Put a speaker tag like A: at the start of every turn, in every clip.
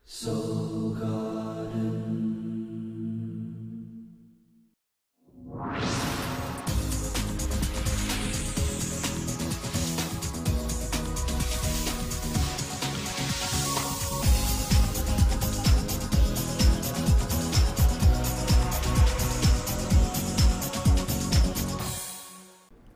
A: Soul Garden.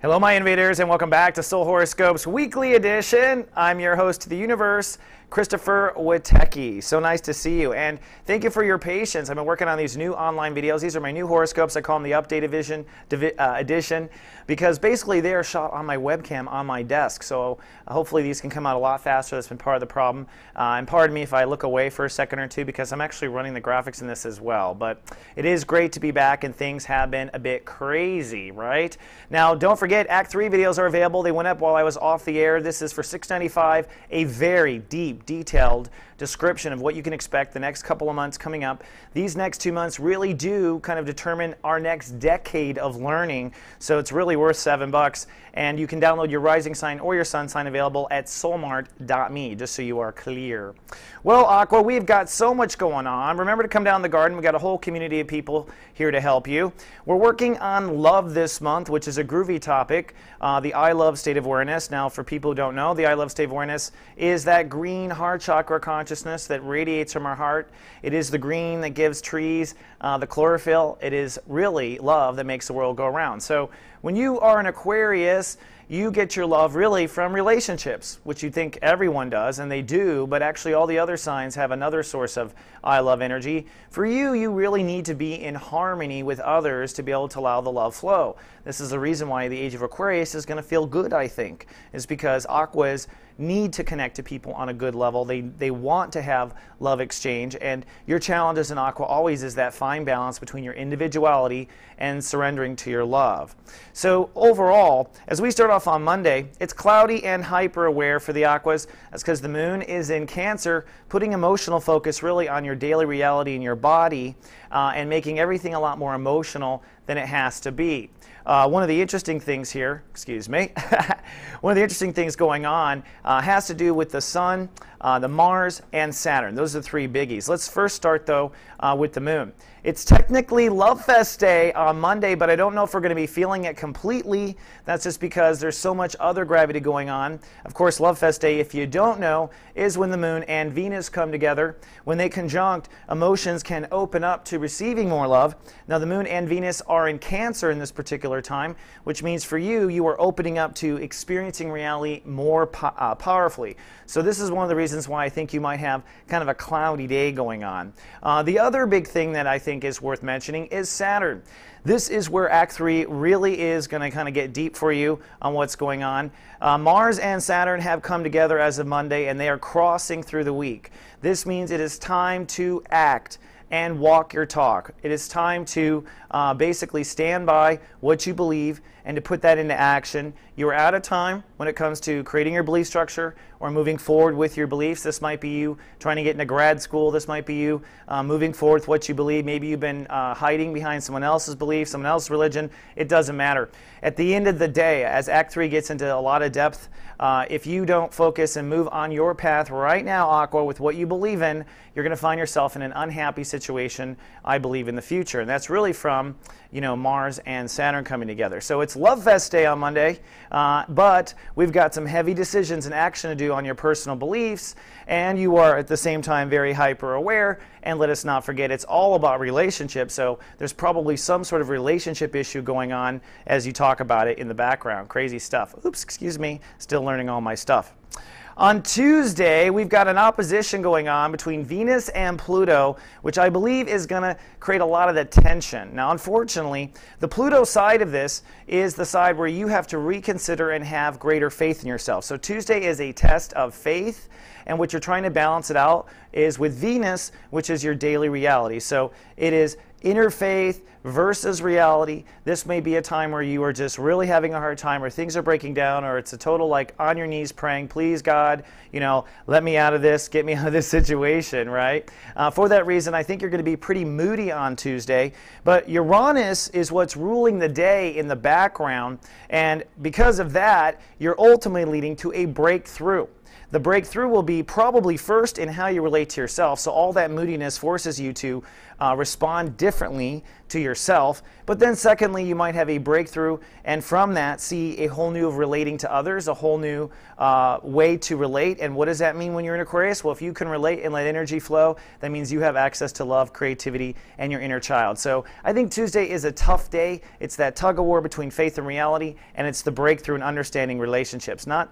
B: Hello, my invaders, and welcome back to Soul Horoscopes Weekly Edition. I'm your host to the universe, Christopher Witecki. So nice to see you, and thank you for your patience. I've been working on these new online videos. These are my new horoscopes. I call them the Update Edition because basically they are shot on my webcam on my desk. So hopefully these can come out a lot faster. That's been part of the problem. And pardon me if I look away for a second or two because I'm actually running the graphics in this as well. But it is great to be back, and things have been a bit crazy, right? Now, don't forget, Act 3 videos are available. They went up while I was off the air. This is for $6.95, a very deep, detailed description of what you can expect the next couple of months coming up. These next 2 months really do kind of determine our next decade of learning, so it's really worth $7. And you can download your rising sign or your sun sign available at soulmart.me, just so you are clear. Well, Aqua, we've got so much going on. Remember to come down the garden. We've got a whole community of people here to help you. We're working on love this month, which is a groovy topic, the I Love State of Awareness. Now, for people who don't know, the I Love State of Awareness is that green heart chakra consciousness that radiates from our heart. It is the green that gives trees the chlorophyll. It is really love that makes the world go around. So when you are an Aquarius, you get your love really from relationships, which you think everyone does, and they do, but actually all the other signs have another source of I love energy. For you, you really need to be in harmony with others to be able to allow the love flow. This is the reason why the age of Aquarius is going to feel good, I think, is because Aquas need to connect to people on a good level. They want to have love exchange, and your challenge as an Aqua always is that fine balance between your individuality and surrendering to your love. So overall, as we start off on Monday, it's cloudy and hyper aware for the Aquas. That's because the moon is in Cancer, putting emotional focus really on your daily reality in your body and making everything a lot more emotional than it has to be. One of the interesting things here, excuse me, one of the interesting things going on has to do with the Sun, the Mars, and Saturn. Those are the three biggies. Let's first start, though, with the moon. It's technically Love Fest Day on Monday, but I don't know if we're going to be feeling it completely. That's just because there's so much other gravity going on. Of course, Love Fest Day, if you don't know, is when the moon and Venus come together. When they conjunct, emotions can open up to receiving more love. Now, the moon and Venus are in Cancer in this particular time, which means for you, you are opening up to experiencing reality more powerfully. So this is one of the reasons why I think you might have kind of a cloudy day going on. The other big thing that I think is worth mentioning is Saturn. This is where Act 3 really is going to kind of get deep for you on what's going on. Mars and Saturn have come together as of Monday, and they are crossing through the week. This means it is time to act and walk your talk. It is time to basically stand by what you believe and to put that into action. You are out of time when it comes to creating your belief structure or moving forward with your beliefs. This might be you trying to get into grad school. This might be you moving forward with what you believe. Maybe you've been hiding behind someone else's belief, someone else's religion. It doesn't matter. At the end of the day, as Act 3 gets into a lot of depth, if you don't focus and move on your path right now, Aqua, with what you believe in, you're going to find yourself in an unhappy situation, I believe, in the future. And that's really from, you know, Mars and Saturn coming together. So it's Love Fest Day on Monday, but we've got some heavy decisions and action to do on your personal beliefs, and you are at the same time very hyper aware. And let us not forget, it's all about relationships, so there's probably some sort of relationship issue going on as you talk about it in the background. Crazy stuff. Oops, excuse me, still learning all my stuff. On Tuesday, we've got an opposition going on between Venus and Pluto, which I believe is going to create a lot of the tension. Now, unfortunately, the Pluto side of this is the side where you have to reconsider and have greater faith in yourself. So Tuesday is a test of faith, and what you're trying to balance it out is with Venus, which is your daily reality. So it is inner faith versus reality. This may be a time where you are just really having a hard time, or things are breaking down, or it's a total like on your knees praying, please God, you know, let me out of this, get me out of this situation, right? For that reason, I think you're going to be pretty moody on Tuesday, but Uranus is what's ruling the day in the background, and because of that, you're ultimately leading to a breakthrough. The breakthrough will be probably first in how you relate to yourself. So all that moodiness forces you to respond differently to yourself. But then secondly, you might have a breakthrough, and from that see a whole new of relating to others, a whole new way to relate. And what does that mean when you're in Aquarius? Well, if you can relate and let energy flow, that means you have access to love, creativity, and your inner child. So I think Tuesday is a tough day. It's that tug of war between faith and reality, and it's the breakthrough in understanding relationships. Not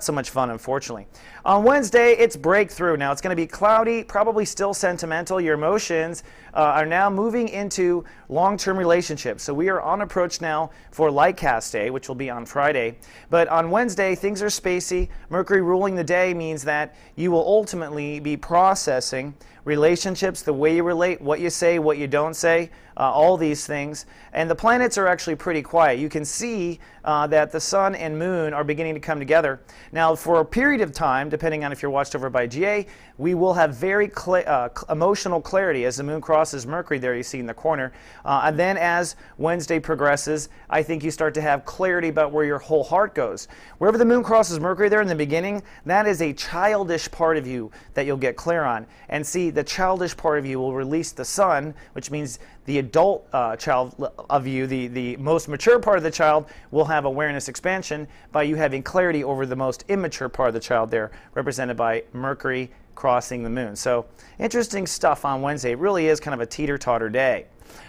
B: so much fun, unfortunately. On Wednesday, it's breakthrough. Now, it's going to be cloudy, probably still sentimental. Your emotions are now moving into long-term relationships. So we are on approach now for Lightcast Day, which will be on Friday. But on Wednesday, things are spacey. Mercury ruling the day means that you will ultimately be processing relationships, the way you relate, what you say, what you don't say, all these things. And the planets are actually pretty quiet. You can see that the sun and moon are beginning to come together. Now, for a period of time, depending on if you're watched over by GA, we will have very emotional clarity as the moon crosses Mercury there you see in the corner. And then as Wednesday progresses, I think you start to have clarity about where your whole heart goes. Wherever the moon crosses Mercury there in the beginning, that is a childish part of you that you'll get clear on. And see, the childish part of you will release the sun, which means the adult child of you, the most mature part of the child, will have awareness expansion by you having clarity over the most immature part of the child there, represented by Mercury crossing the moon. So interesting stuff on Wednesday. It really is kind of a teeter-totter day.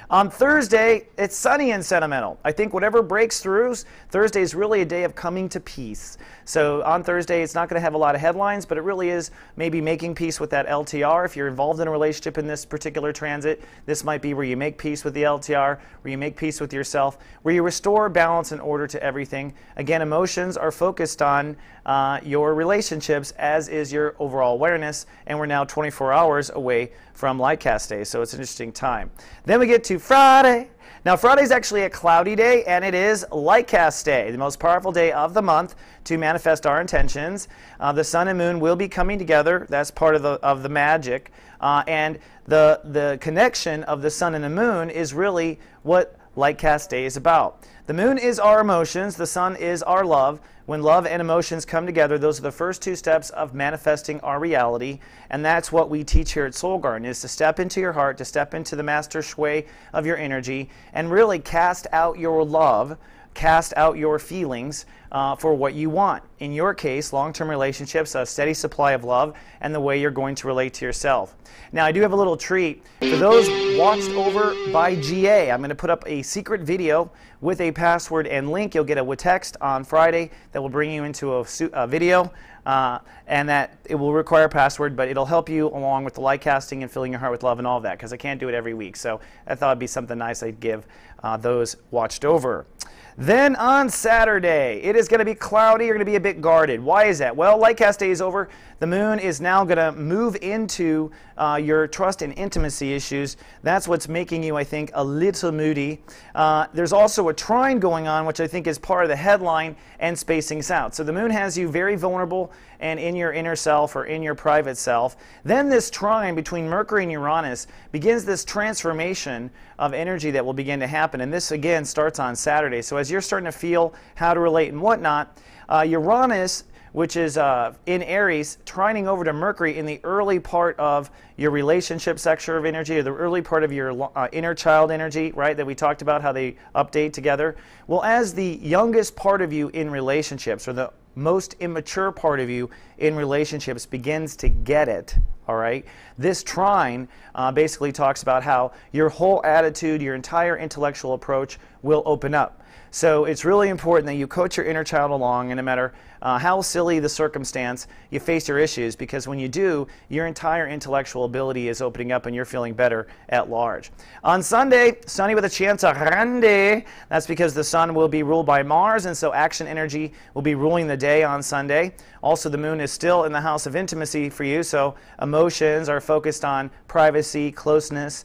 B: On Thursday, it's sunny and sentimental. I think whatever breaks through, Thursday is really a day of coming to peace. So on Thursday, it's not going to have a lot of headlines, but it really is maybe making peace with that LTR. If you're involved in a relationship in this particular transit, this might be where you make peace with the LTR, where you make peace with yourself, where you restore balance and order to everything. Again, emotions are focused on your relationships, as is your overall awareness, and we're now 24 hours away from Lightcast Day, so it's an interesting time. Then we get to Friday. Now, Friday is actually a cloudy day, and it is Lightcast Day, the most powerful day of the month to manifest our intentions. The sun and moon will be coming together. That's part of the magic, and the connection of the sun and the moon is really what Lightcast Day is about. The moon is our emotions. The sun is our love. When love and emotions come together, those are the first two steps of manifesting our reality. And that's what we teach here at Soul Garden, is to step into your heart, to step into the master shui of your energy, and really cast out your love, cast out your feelings for what you want. In your case, long-term relationships, a steady supply of love, and the way you're going to relate to yourself. Now, I do have a little treat. For those watched over by GA, I'm going to put up a secret video with a password and link. You'll get a text on Friday that will bring you into a video, and that it will require a password, but it'll help you along with the light casting and filling your heart with love and all of that, because I can't do it every week. So I thought it'd be something nice I'd give those watched over. Then on Saturday, it is going to be cloudy. You're going to be a bit guarded. Why is that? Well, Lightcast Day is over. The moon is now going to move into your trust and intimacy issues. That's what's making you, I think, a little moody. There's also a trine going on, which I think is part of the headline, and spacing out. So the moon has you very vulnerable and in your inner self or in your private self. Then this trine between Mercury and Uranus begins this transformation of energy that will begin to happen. And this, again, starts on Saturday. So as you're starting to feel how to relate and whatnot, Uranus, which is in Aries, trining over to Mercury in the early part of your relationship sector of energy, or the early part of your inner child energy, right, that we talked about how they update together. Well, as the youngest part of you in relationships, or the most immature part of you in relationships begins to get it, all right? This trine basically talks about how your whole attitude, your entire intellectual approach will open up. So it's really important that you coach your inner child along, and no matter how silly the circumstance, you face your issues, because when you do, your entire intellectual ability is opening up and you're feeling better at large. On Sunday, sunny with a chance of grande. That's because the sun will be ruled by Mars, and so action energy will be ruling the day on Sunday. Also, the moon is still in the house of intimacy for you, so emotions are focused on privacy, closeness,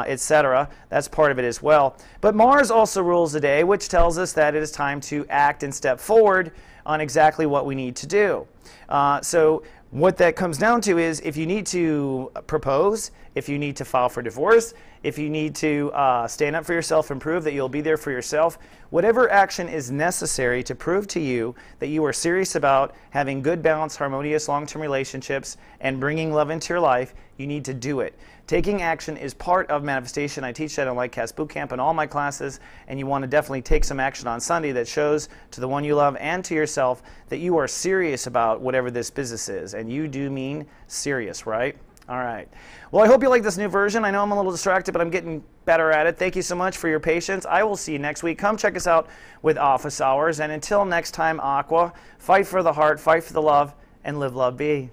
B: etc. That's part of it as well. But Mars also rules the day, which tells us that it is time to act and step forward on exactly what we need to do. So what that comes down to is, if you need to propose, if you need to file for divorce, if you need to stand up for yourself and prove that you'll be there for yourself, whatever action is necessary to prove to you that you are serious about having good, balanced, harmonious, long-term relationships and bringing love into your life, you need to do it. Taking action is part of manifestation. I teach that in Lightcast Bootcamp in all my classes, and you want to definitely take some action on Sunday that shows to the one you love and to yourself that you are serious about whatever this business is. And you do mean serious, right? All right. Well, I hope you like this new version. I know I'm a little distracted, but I'm getting better at it. Thank you so much for your patience. I will see you next week. Come check us out with office hours. And until next time, Aqua, fight for the heart, fight for the love, and live, love, be.